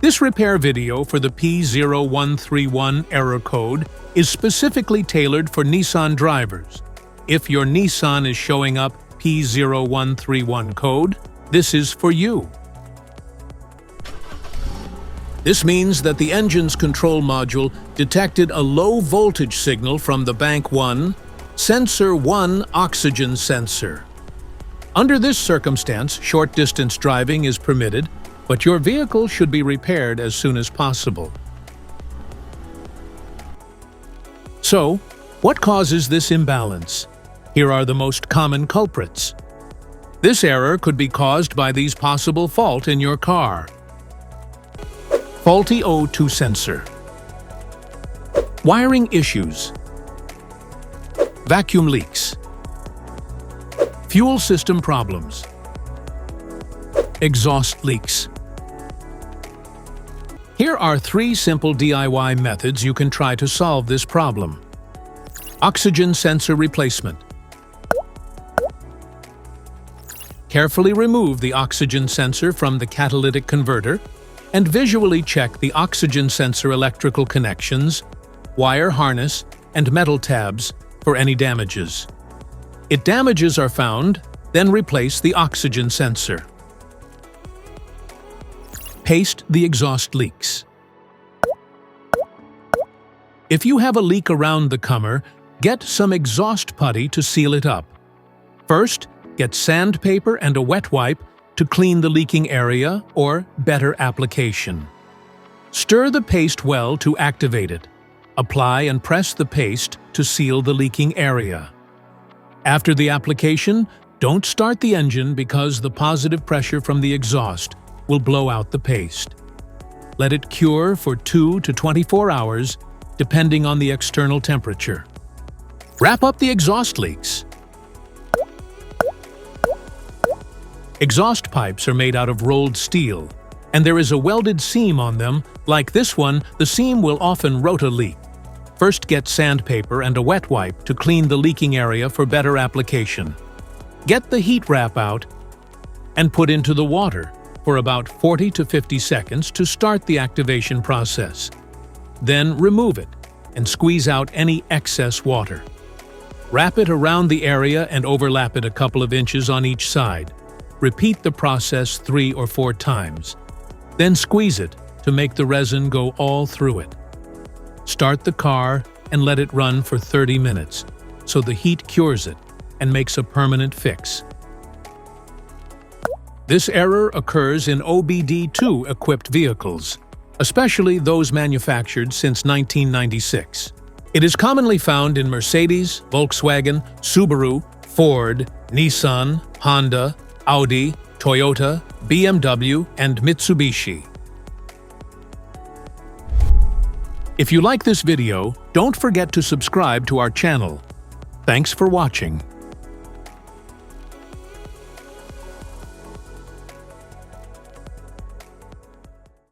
This repair video for the P0131 error code is specifically tailored for Nissan drivers. If your Nissan is showing up P0131 code, this is for you. This means that the engine's control module detected a low voltage signal from the Bank 1 Sensor 1 oxygen sensor. Under this circumstance, short-distance driving is permitted, but your vehicle should be repaired as soon as possible. So, what causes this imbalance? Here are the most common culprits. This error could be caused by these possible faults in your car. Faulty O2 sensor. Wiring issues. Vacuum leaks. Fuel system problems. Exhaust leaks. Here are 3 simple DIY methods you can try to solve this problem. Oxygen sensor replacement. Carefully remove the oxygen sensor from the catalytic converter and visually check the oxygen sensor electrical connections, wire harness, and metal tabs for any damages. If damages are found, then replace the oxygen sensor. Paste the exhaust leaks. If you have a leak around the comer, get some exhaust putty to seal it up. First, get sandpaper and a wet wipe to clean the leaking area or better application. Stir the paste well to activate it. Apply and press the paste to seal the leaking area. After the application, don't start the engine because the positive pressure from the exhaust will blow out the paste. Let it cure for 2 to 24 hours, depending on the external temperature. Wrap up the exhaust leaks. Exhaust pipes are made out of rolled steel, and there is a welded seam on them. Like this one, the seam will often rot a leak. First, get sandpaper and a wet wipe to clean the leaking area for better application. Get the heat wrap out and put into the water for about 40 to 50 seconds to start the activation process. Then remove it and squeeze out any excess water. Wrap it around the area and overlap it a couple of inches on each side. Repeat the process 3 or 4 times. Then squeeze it to make the resin go all through it. Start the car and let it run for 30 minutes so the heat cures it and makes a permanent fix. This error occurs in OBD2 equipped vehicles, especially those manufactured since 1996. It is commonly found in Mercedes, Volkswagen, Subaru, Ford, Nissan, Honda, Audi, Toyota, BMW, and Mitsubishi. If you like this video, don't forget to subscribe to our channel. Thanks for watching.